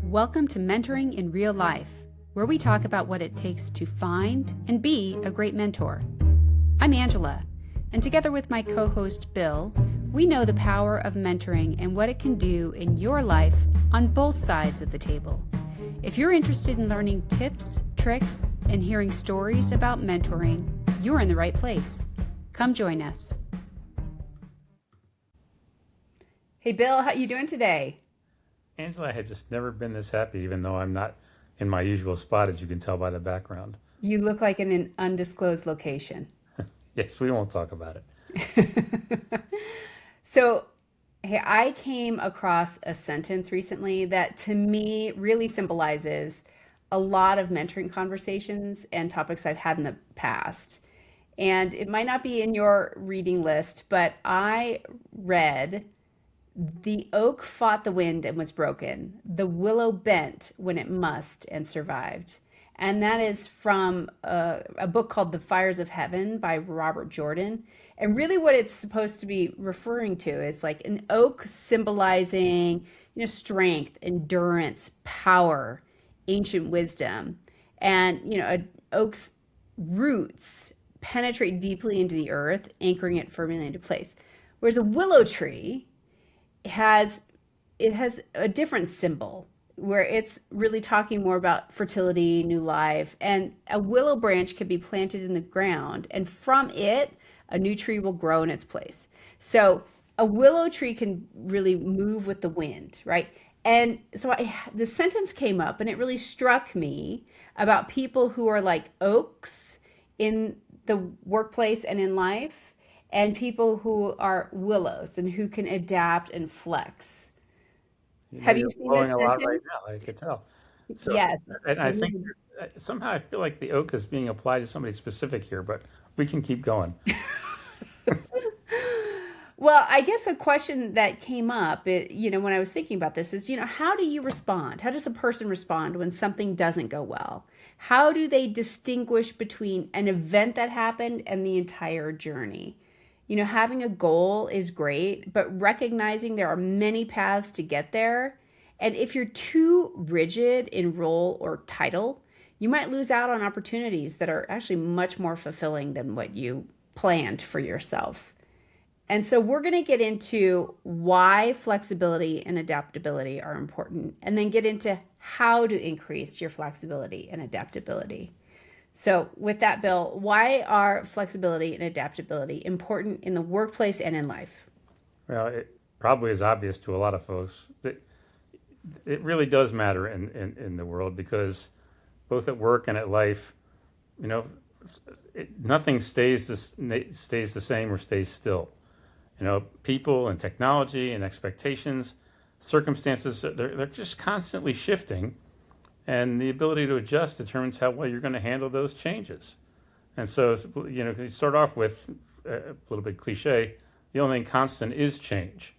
Welcome to Mentoring in Real Life, where we talk about what it takes to find and be a great mentor. I'm Angela, and together with my co-host Bill, we know the power of mentoring and what it can do in your life on both sides of the table. If you're interested in learning tips, tricks, and hearing stories about mentoring, you're in the right place. Come join us. Hey Bill, how you doing today? Angela, I had just never been this happy, even though I'm not in my usual spot, as you can tell by the background. You look like in an undisclosed location. Yes, we won't talk about it. So, hey, I came across a sentence recently that to me really symbolizes a lot of mentoring conversations and topics I've had in the past. And it might not be in your reading list, but I read, "The oak fought the wind and was broken. The willow bent when it must and survived." And that is from a book called The Fires of Heaven by Robert Jordan. And really what it's supposed to be referring to is like an oak symbolizing, strength, endurance, power, ancient wisdom. And, an oak's roots penetrate deeply into the earth, anchoring it firmly into place. Whereas a willow tree has a different symbol where it's really talking more about fertility, new life, and a willow branch can be planted in the ground, and from it, a new tree will grow in its place. So a willow tree can really move with the wind, right? And so the sentence came up, and it really struck me about people who are like oaks in the workplace and in life, and people who are willows and who can adapt and flex. You know, Have you you're seen this blowing a lot right sentence? now, I could tell. So, Yes. and I think somehow I feel like the oak is being applied to somebody specific here, but we can keep going. Well, I guess a question that came up, when I was thinking about this is, how do you respond? How does a person respond when something doesn't go well? How do they distinguish between an event that happened and the entire journey? Having a goal is great, but recognizing there are many paths to get there. And if you're too rigid in role or title, you might lose out on opportunities that are actually much more fulfilling than what you planned for yourself. And so we're going to get into why flexibility and adaptability are important, and then get into how to increase your flexibility and adaptability. So with that, Bill, why are flexibility and adaptability important in the workplace and in life? Well, it probably is obvious to a lot of folks that it really does matter in the world, because both at work and at life, you know, nothing stays the same or stays still. People and technology and expectations, circumstances, they're just constantly shifting. And the ability to adjust determines how well you're going to handle those changes. And so, you start off with a little bit cliche, the only thing constant is change.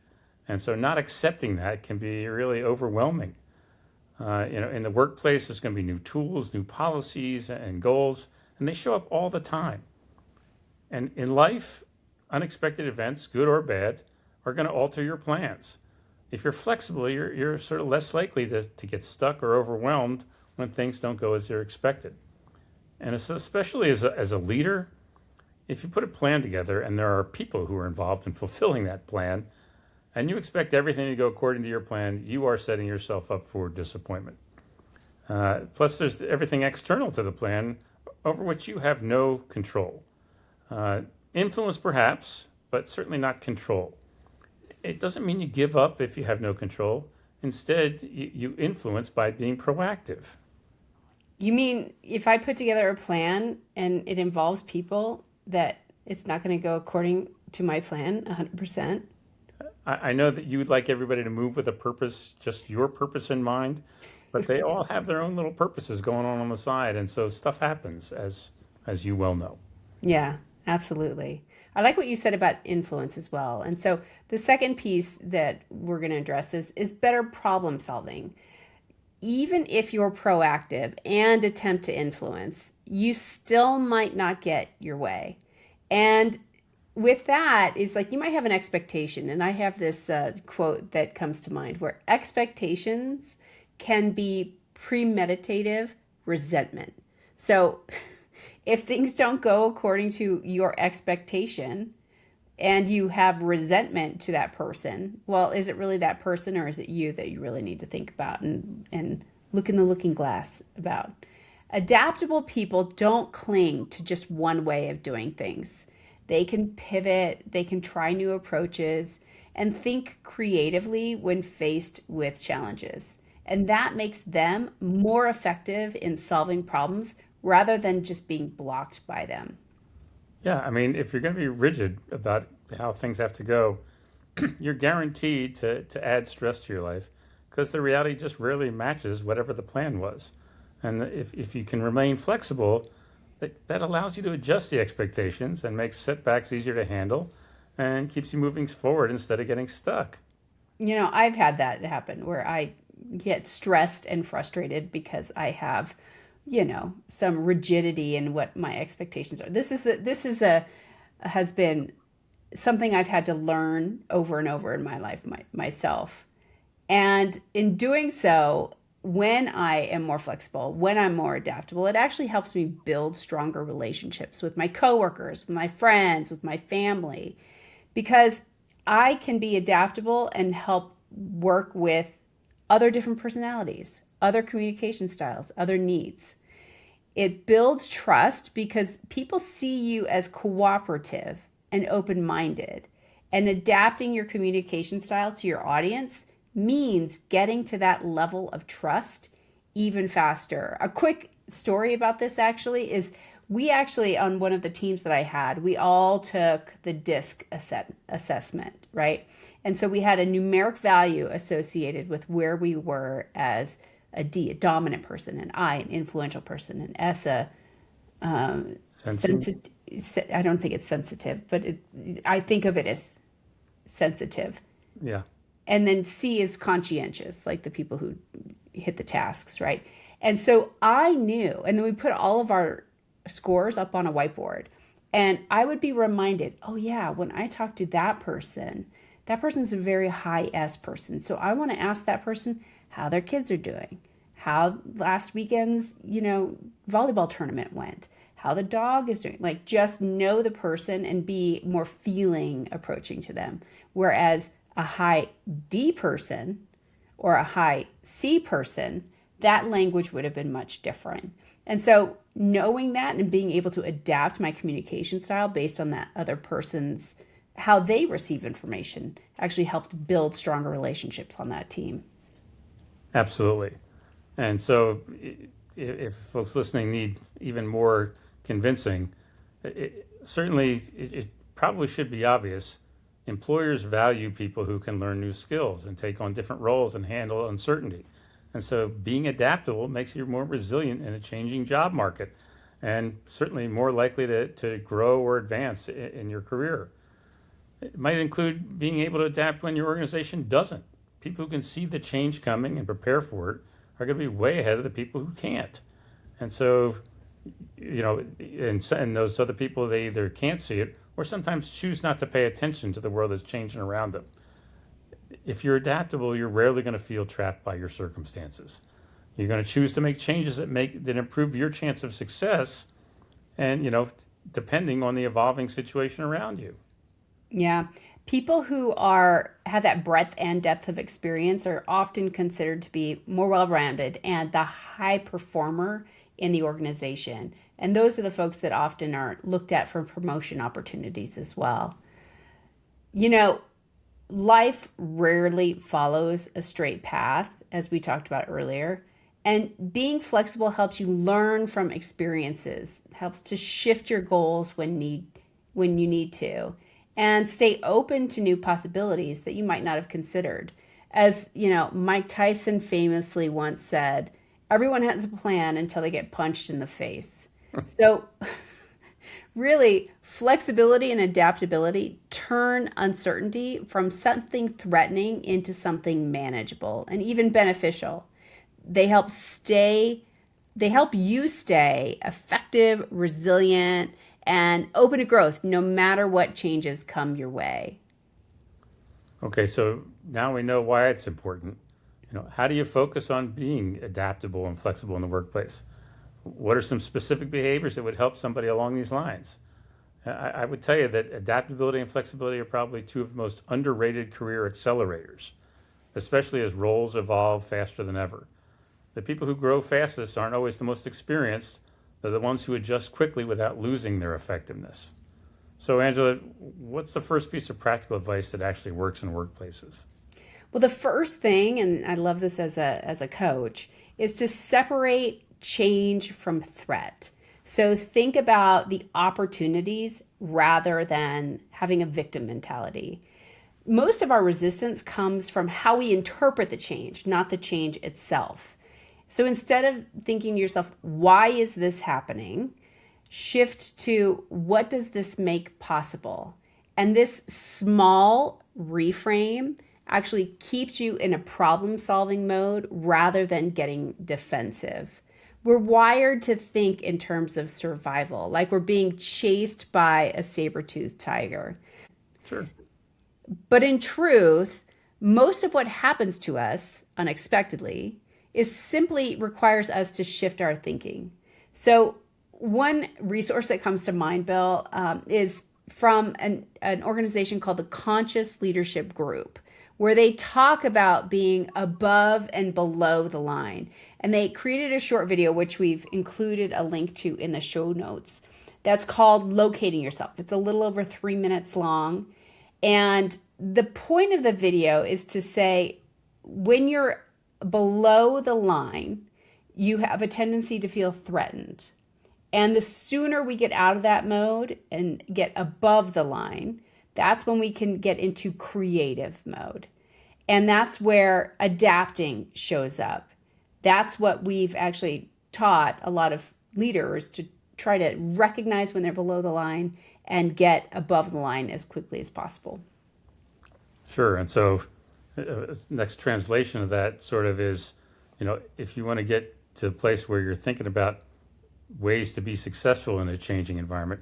And so not accepting that can be really overwhelming. In the workplace, there's going to be new tools, new policies and goals, and they show up all the time. And in life, unexpected events, good or bad, are going to alter your plans. If you're flexible, you're sort of less likely to get stuck or overwhelmed when things don't go as they're expected. And especially as a leader, if you put a plan together and there are people who are involved in fulfilling that plan, and you expect everything to go according to your plan, you are setting yourself up for disappointment. Plus, there's everything external to the plan over which you have no control. Influence perhaps, but certainly not control. It doesn't mean you give up if you have no control. Instead, you influence by being proactive. You mean if I put together a plan and it involves people, that it's not going to go according to my plan 100%? I know that you would like everybody to move with a purpose, just your purpose in mind, but they all have their own little purposes going on the side, and so stuff happens, as you well know. Yeah, absolutely. I like what you said about influence as well. And so the second piece that we're going to address is better problem solving. Even if you're proactive and attempt to influence, you still might not get your way. And with that is like you might have an expectation. And I have this quote that comes to mind where expectations can be premeditative resentment. So if things don't go according to your expectation and you have resentment to that person, well, is it really that person or is it you that you really need to think about and look in the looking glass about? Adaptable people don't cling to just one way of doing things. They can pivot, they can try new approaches, and think creatively when faced with challenges. And that makes them more effective in solving problems rather than just being blocked by them. Yeah, I mean, if you're going to be rigid about how things have to go, you're guaranteed to add stress to your life because the reality just rarely matches whatever the plan was. And if you can remain flexible, that allows you to adjust the expectations and makes setbacks easier to handle and keeps you moving forward instead of getting stuck. I've had that happen where I get stressed and frustrated because I have, some rigidity in what my expectations are. This has been something I've had to learn over and over in my life myself. And in doing so, when I am more flexible, when I'm more adaptable, it actually helps me build stronger relationships with my coworkers, with my friends, with my family, because I can be adaptable and help work with other different personalities, other communication styles, other needs. It builds trust because people see you as cooperative and open minded. And adapting your communication style to your audience means getting to that level of trust even faster. A quick story about this actually is we actually, on one of the teams that I had, we all took the DISC assessment, right? And so we had a numeric value associated with where we were as a D, a dominant person, an I, an influential person, an S, a Sensing? sensitive. I don't think it's sensitive, but I think of it as sensitive. Yeah. And then C is conscientious, like the people who hit the tasks, right? And so I knew, and then we put all of our scores up on a whiteboard. And I would be reminded, oh yeah, when I talk to that person's a very high S person. So I want to ask that person how their kids are doing, how last weekend's, volleyball tournament went, how the dog is doing. Like just know the person and be more feeling approaching to them. Whereas a high D person or a high C person, that language would have been much different. And so knowing that and being able to adapt my communication style based on that other person's, how they receive information actually helped build stronger relationships on that team. Absolutely. And so, if folks listening need even more convincing, it probably should be obvious. Employers value people who can learn new skills and take on different roles and handle uncertainty. And so, being adaptable makes you more resilient in a changing job market and certainly more likely to grow or advance in your career. It might include being able to adapt when your organization doesn't. People who can see the change coming and prepare for it are going to be way ahead of the people who can't. And so, and those other people, they either can't see it or sometimes choose not to pay attention to the world that's changing around them. If you're adaptable, you're rarely going to feel trapped by your circumstances. You're going to choose to make changes that improve your chance of success, and depending on the evolving situation around you. Yeah. People who have that breadth and depth of experience are often considered to be more well-rounded and the high performer in the organization. And those are the folks that often are looked at for promotion opportunities as well. Life rarely follows a straight path, as we talked about earlier. And being flexible helps you learn from experiences, helps to shift your goals when you need to, and stay open to new possibilities that you might not have considered. As Mike Tyson famously once said, everyone has a plan until they get punched in the face. So really, flexibility and adaptability turn uncertainty from something threatening into something manageable and even beneficial. They help you stay effective, resilient, and open to growth no matter what changes come your way. Okay, so now we know why it's important. How do you focus on being adaptable and flexible in the workplace? What are some specific behaviors that would help somebody along these lines? I would tell you that adaptability and flexibility are probably two of the most underrated career accelerators, especially as roles evolve faster than ever. The people who grow fastest aren't always the most experienced. They're the ones who adjust quickly without losing their effectiveness. So, Angela, what's the first piece of practical advice that actually works in workplaces? Well, the first thing, and I love this as a coach, is to separate change from threat. So think about the opportunities rather than having a victim mentality. Most of our resistance comes from how we interpret the change, not the change itself. So instead of thinking to yourself, why is this happening? Shift to what does this make possible? And this small reframe actually keeps you in a problem solving mode rather than getting defensive. We're wired to think in terms of survival, like we're being chased by a saber-toothed tiger. Sure. But in truth, most of what happens to us unexpectedly is simply requires us to shift our thinking. So one resource that comes to mind, Bill, is from an organization called the Conscious Leadership Group, where they talk about being above and below the line. And they created a short video, which we've included a link to in the show notes, that's called Locating Yourself. It's a little over 3 minutes long. And the point of the video is to say, when you're below the line, you have a tendency to feel threatened. And the sooner we get out of that mode and get above the line, that's when we can get into creative mode. And that's where adapting shows up. That's what we've actually taught a lot of leaders to try to recognize when they're below the line and get above the line as quickly as possible. Sure. And so, next translation of that sort of is, if you want to get to a place where you're thinking about ways to be successful in a changing environment,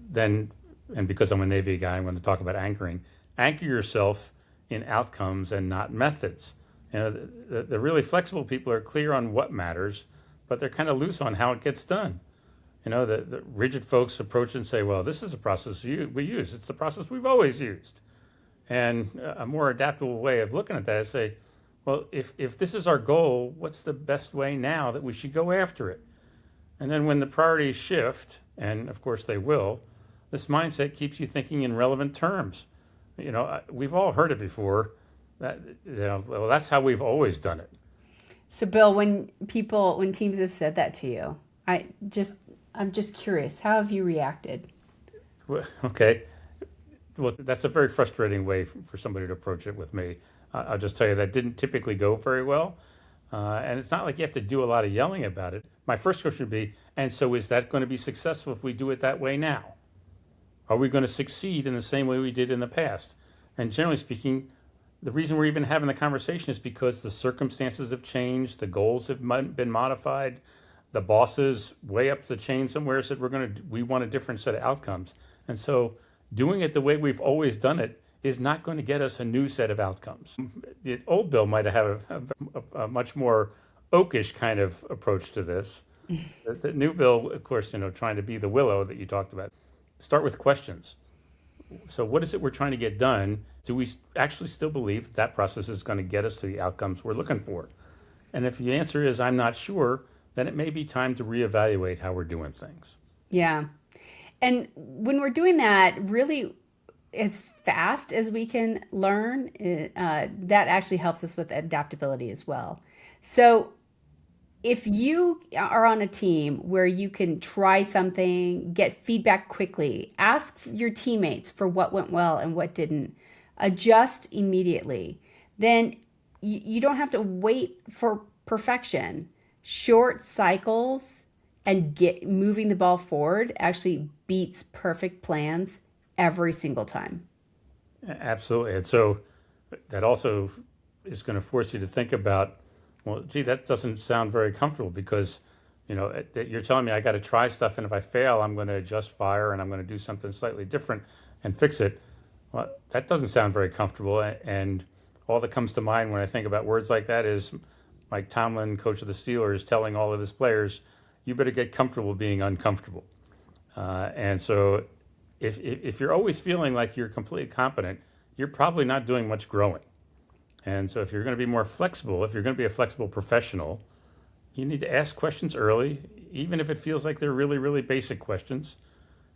then, and because I'm a Navy guy, I'm going to talk about anchoring. Anchor yourself in outcomes and not methods. The really flexible people are clear on what matters, but they're kind of loose on how it gets done. The rigid folks approach and say, well, this is a process we use. It's the process we've always used. And a more adaptable way of looking at that is say, well, if this is our goal, what's the best way now that we should go after it? And then when the priorities shift, and of course they will, this mindset keeps you thinking in relevant terms. We've all heard it before. Well, that's how we've always done it. So, Bill, when teams have said that to you, I'm just curious, how have you reacted? Well, okay. Well, that's a very frustrating way for somebody to approach it with me. I'll just tell you that didn't typically go very well. And it's not like you have to do a lot of yelling about it. My first question would be, and so is that going to be successful if we do it that way now? Are we going to succeed in the same way we did in the past? And generally speaking, the reason we're even having the conversation is because the circumstances have changed, the goals have been modified, the bosses way up the chain somewhere said we want a different set of outcomes. And so doing it the way we've always done it is not going to get us a new set of outcomes. The old Bill might have a much more oakish kind of approach to this. The new Bill, of course, trying to be the willow that you talked about. Start with questions. So what is it we're trying to get done? Do we actually still believe that process is going to get us to the outcomes we're looking for? And if the answer is I'm not sure, then it may be time to reevaluate how we're doing things. Yeah. And when we're doing that, really as fast as we can learn, that actually helps us with adaptability as well. So if you are on a team where you can try something, get feedback quickly, ask your teammates for what went well and what didn't, adjust immediately, then you don't have to wait for perfection. Short cycles and get moving the ball forward actually beats perfect plans every single time. Absolutely. And so that also is going to force you to think about, well, gee, that doesn't sound very comfortable because, you're telling me I got to try stuff, and if I fail, I'm going to adjust fire and I'm going to do something slightly different and fix it. Well, that doesn't sound very comfortable. And all that comes to mind when I think about words like that is Mike Tomlin, coach of the Steelers, telling all of his players, "You better get comfortable being uncomfortable." And so, if you're always feeling like you're completely competent, you're probably not doing much growing. And so, if you're going to be more flexible, if you're going to be a flexible professional, you need to ask questions early, even if it feels like they're really, really basic questions.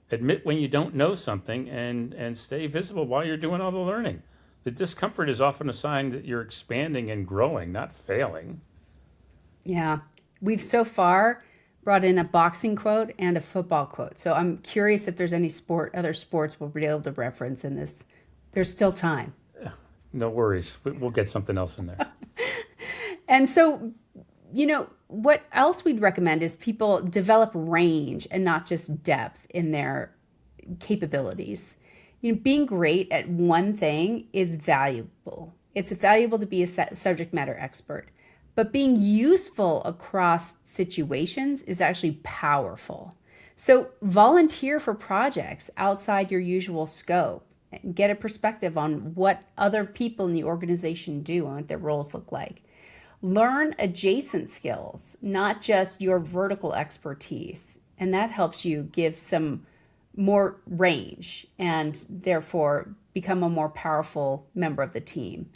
Admit when you don't know something and stay visible while you're doing all the learning. The discomfort is often a sign that you're expanding and growing, not failing. Yeah. We've so far brought in a boxing quote and a football quote. So I'm curious if there's any other sports we'll be able to reference in this. There's still time. No worries. We'll get something else in there. And so, what else we'd recommend is people develop range and not just depth in their capabilities. Being great at one thing is valuable. It's valuable to be a subject matter expert, but being useful across situations is actually powerful. So volunteer for projects outside your usual scope and get a perspective on what other people in the organization do and what their roles look like. Learn adjacent skills, not just your vertical expertise. And that helps you give some more range and therefore become a more powerful member of the team.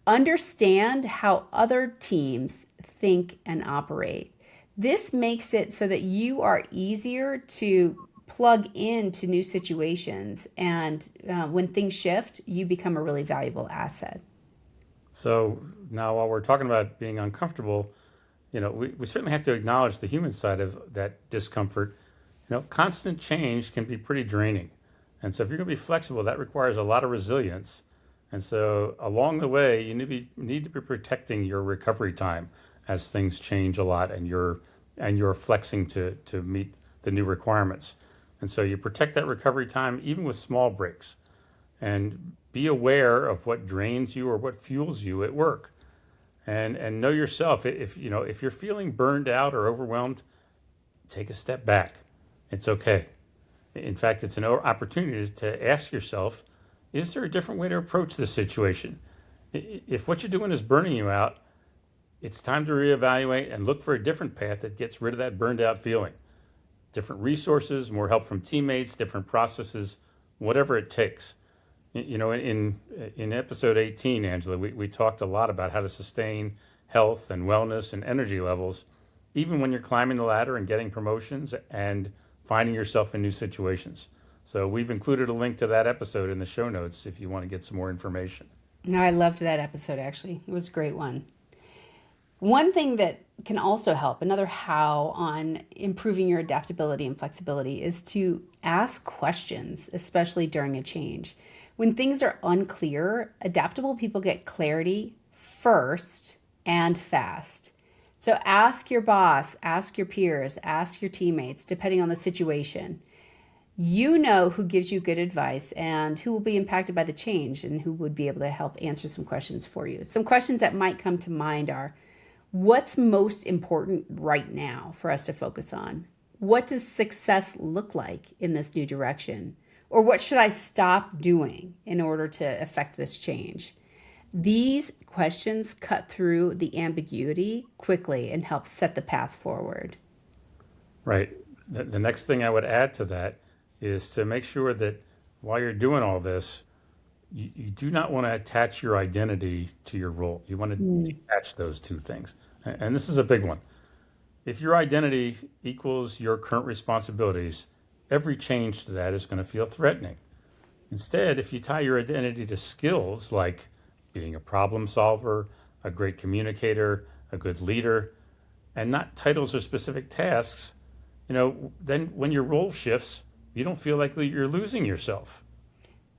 Understand how other teams think and operate. This makes it so that you are easier to plug into new situations. And when things shift, you become a really valuable asset. So now, while we're talking about being uncomfortable, we certainly have to acknowledge the human side of that discomfort. Constant change can be pretty draining. And so if you're going to be flexible, that requires a lot of resilience. And so along the way, you need to be protecting your recovery time as things change a lot and you're flexing to meet the new requirements. And so you protect that recovery time even with small breaks. And be aware of what drains you or what fuels you at work. And know yourself. If you're feeling burned out or overwhelmed, take a step back. It's okay. In fact, it's an opportunity to ask yourself, is there a different way to approach this situation? If what you're doing is burning you out, it's time to reevaluate and look for a different path that gets rid of that burned out feeling. Different resources, more help from teammates, different processes, whatever it takes. In episode 18, Angela, we talked a lot about how to sustain health and wellness and energy levels, even when you're climbing the ladder and getting promotions and finding yourself in new situations. So we've included a link to that episode in the show notes if you want to get some more information. No, I loved that episode, actually. It was a great one. One thing that can also help, another how on improving your adaptability and flexibility, is to ask questions, especially during a change. When things are unclear, adaptable people get clarity first and fast. So ask your boss, ask your peers, ask your teammates, depending on the situation. You know who gives you good advice and who will be impacted by the change and who would be able to help answer some questions for you. Some questions that might come to mind are, what's most important right now for us to focus on? What does success look like in this new direction? Or what should I stop doing in order to affect this change? These questions cut through the ambiguity quickly and help set the path forward. Right. The next thing I would add to that is to make sure that while you're doing all this, you do not want to attach your identity to your role. You want to detach those two things. And this is a big one. If your identity equals your current responsibilities, every change to that is going to feel threatening. Instead, if you tie your identity to skills like being a problem solver, a great communicator, a good leader, and not titles or specific tasks, then when your role shifts, you don't feel like you're losing yourself.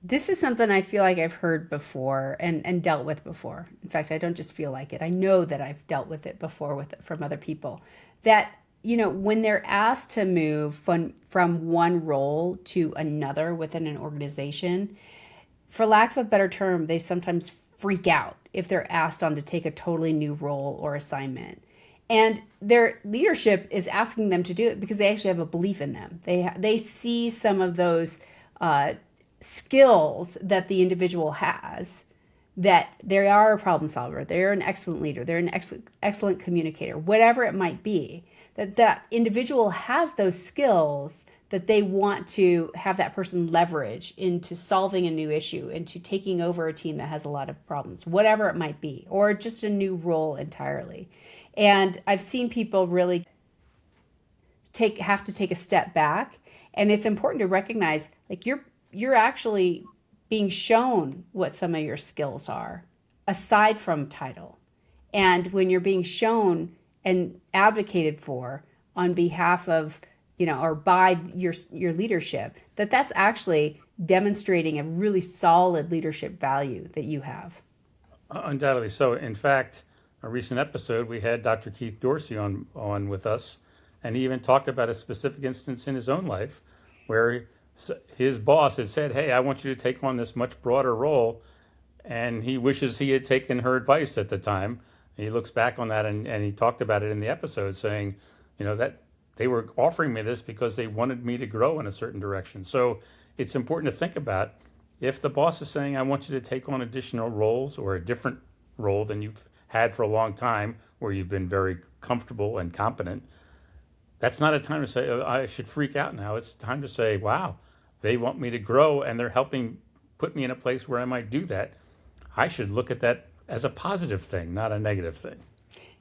This is something I feel like I've heard before and dealt with before. In fact, I don't just feel like it. I know that I've dealt with it before from other people. That, when they're asked to move from one role to another within an organization, for lack of a better term, they sometimes freak out if they're asked on to take a totally new role or assignment. And their leadership is asking them to do it because they actually have a belief in them. They see some of those skills that the individual has that they are a problem solver, they're an excellent leader, they're an excellent communicator, whatever it might be, that that individual has those skills that they want to have that person leverage into solving a new issue, into taking over a team that has a lot of problems, whatever it might be, or just a new role entirely. And I've seen people really have to take a step back, and it's important to recognize like you're actually being shown what some of your skills are aside from title. And when you're being shown and advocated for on behalf of, or by your leadership, that's actually demonstrating a really solid leadership value that you have. Undoubtedly. So, in fact, a recent episode, we had Dr. Keith Dorsey on with us, and he even talked about a specific instance in his own life where his boss had said, "Hey, I want you to take on this much broader role," and he wishes he had taken her advice at the time. He looks back on that, and he talked about it in the episode, saying, that they were offering me this because they wanted me to grow in a certain direction. So it's important to think about if the boss is saying, "I want you to take on additional roles or a different role than you've had for a long time, where you've been very comfortable and competent." That's not a time to say, "Oh, I should freak out now." It's time to say, "Wow, they want me to grow and they're helping put me in a place where I might do that. I should look at that as a positive thing, not a negative thing."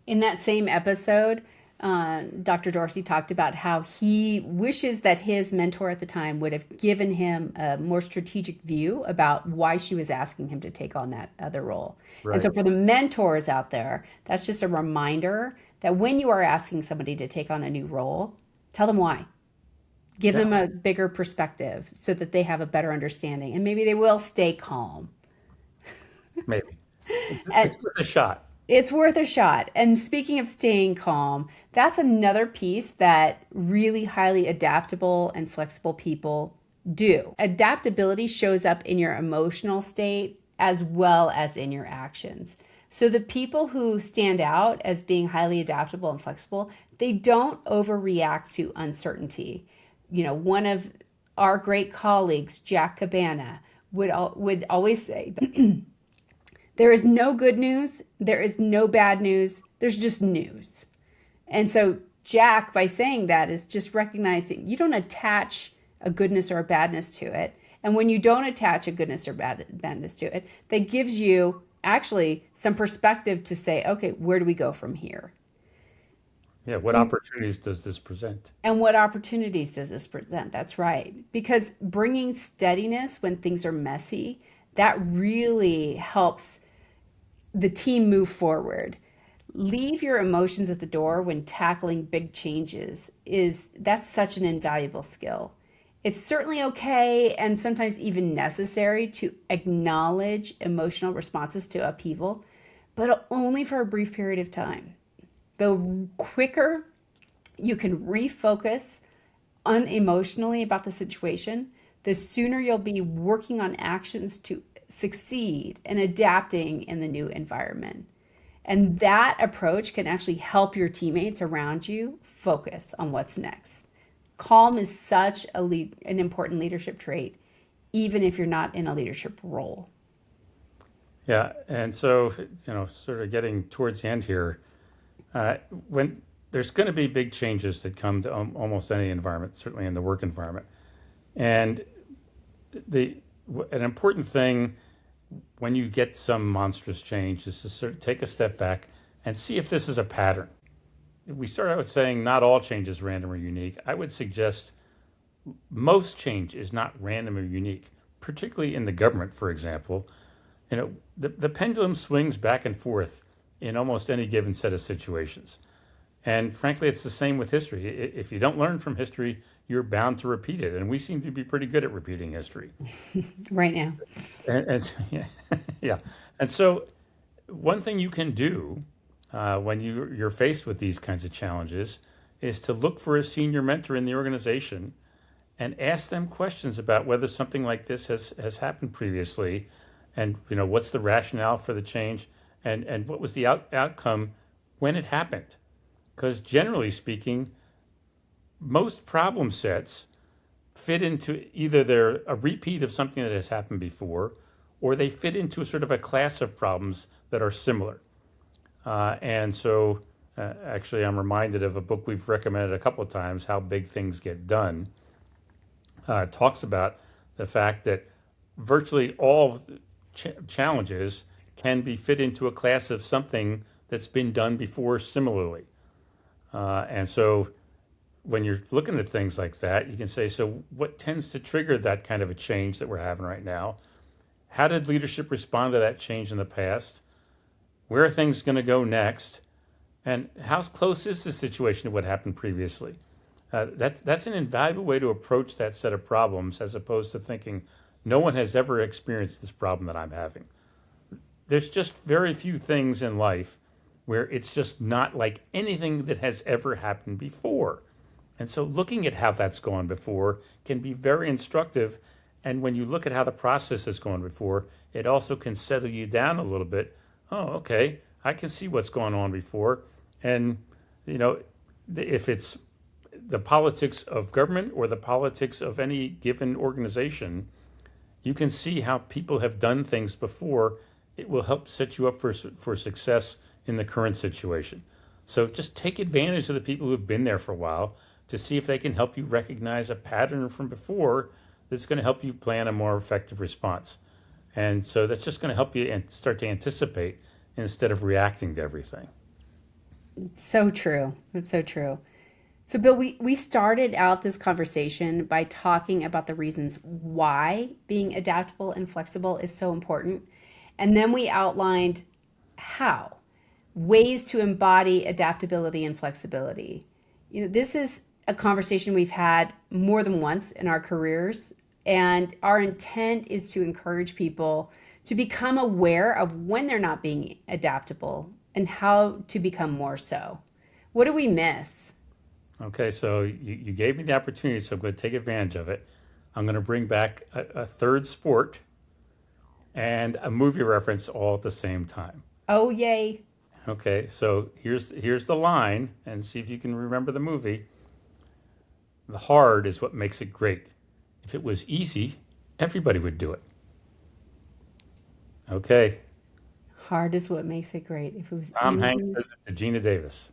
In that same episode, Dr. Dorsey talked about how he wishes that his mentor at the time would have given him a more strategic view about why she was asking him to take on that other role. And Right. so for the mentors out there, that's just a reminder that when you are asking somebody to take on a new role, tell them why. Give Yeah, them a bigger perspective so that they have a better understanding, and maybe they will stay calm. maybe. It's, And it's worth a shot. it's worth a shot. And speaking of staying calm, that's another piece that really highly adaptable and flexible people do. Adaptability shows up in your emotional state as well as in your actions. So the people who stand out as being highly adaptable and flexible, they don't overreact to uncertainty. One of our great colleagues, Jack Cabana, would always say, there is no good news, there is no bad news, there's just news. And so Jack, by saying that, is just recognizing you don't attach a goodness or a badness to it. And when you don't attach a goodness or badness to it, that gives you actually some perspective to say, okay, where do we go from here? Yeah, what opportunities does this present? And what opportunities does this present? That's right. Because bringing steadiness when things are messy, that really helps the team move forward. Leave your emotions at the door when tackling big changes that's such an invaluable skill. It's certainly okay and sometimes even necessary to acknowledge emotional responses to upheaval, but only for a brief period of time. The quicker you can refocus unemotionally about the situation, the sooner you'll be working on actions to succeed and adapting in the new environment. And that approach can actually help your teammates around you focus on what's next. Calm is such an important leadership trait, even if you're not in a leadership role. Yeah, and so, sort of getting towards the end here, when there's going to be big changes that come to almost any environment, certainly in the work environment. And the an important thing when you get some monstrous change is to sort of take a step back and see if this is a pattern. We start out with saying not all change is random or unique. I would suggest most change is not random or unique, particularly in the government, for example. The pendulum swings back and forth in almost any given set of situations. And frankly, it's the same with history. If you don't learn from history, you're bound to repeat it. And we seem to be pretty good at repeating history. Right now. And yeah, yeah. And so, one thing you can do when you're faced with these kinds of challenges is to look for a senior mentor in the organization and ask them questions about whether something like this has happened previously, and what's the rationale for the change, and what was the outcome when it happened. Because generally speaking, most problem sets fit into either they're a repeat of something that has happened before, or they fit into sort of a class of problems that are similar. And so actually, I'm reminded of a book we've recommended a couple of times, How Big Things Get Done. It talks about the fact that virtually all challenges can be fit into a class of something that's been done before similarly. And so when you're looking at things like that, you can say, so what tends to trigger that kind of a change that we're having right now? How did leadership respond to that change in the past? Where are things going to go next? And how close is the situation to what happened previously? That's an invaluable way to approach that set of problems, as opposed to thinking, no one has ever experienced this problem that I'm having. There's just very few things in life where it's just not like anything that has ever happened before. And so looking at how that's gone before can be very instructive. And when you look at how the process has gone before, it also can settle you down a little bit. Oh, okay, I can see what's gone on before. And, if it's the politics of government or the politics of any given organization, you can see how people have done things before. It will help set you up for success in the current situation. So just take advantage of the people who have been there for a while to see if they can help you recognize a pattern from before that's going to help you plan a more effective response. And so that's just going to help you start to anticipate instead of reacting to everything. So true. That's so true. So, Bill, we started out this conversation by talking about the reasons why being adaptable and flexible is so important. And then we outlined how, ways to embody adaptability and flexibility. This is a conversation we've had more than once in our careers. And our intent is to encourage people to become aware of when they're not being adaptable and how to become more so. What do we miss? Okay, so you gave me the opportunity, so I'm going to take advantage of it. I'm going to bring back a third sport and a movie reference all at the same time. Oh, yay. Okay, so here's the line, and see if you can remember the movie. The hard is what makes it great. If it was easy, everybody would do it. Okay. Hard is what makes it great. If it was Tom Hanks easy. says it to Gina Davis.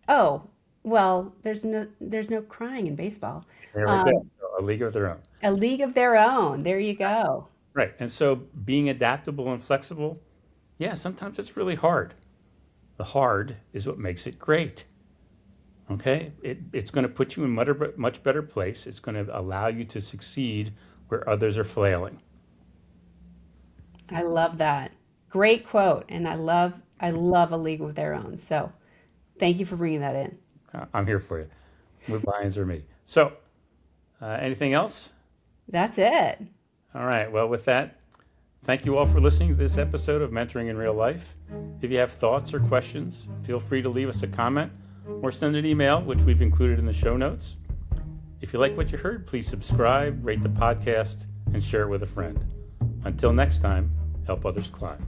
Oh, well, there's no crying in baseball. There we go. A League of Their Own. A league of their own. There you go. Right, and so being adaptable and flexible, yeah, sometimes it's really hard. The hard is what makes it great. Okay, it's going to put you in a much better place. It's going to allow you to succeed where others are flailing. I love that. Great quote, and I love a league of their own. So, thank you for bringing that in. I'm here for you. Move Lions or me. So, anything else? That's it. All right. Well, with that, thank you all for listening to this episode of Mentoring in Real Life. If you have thoughts or questions, feel free to leave us a comment or send an email, which we've included in the show notes. If you like what you heard, please subscribe, rate the podcast, and share it with a friend. Until next time, help others climb.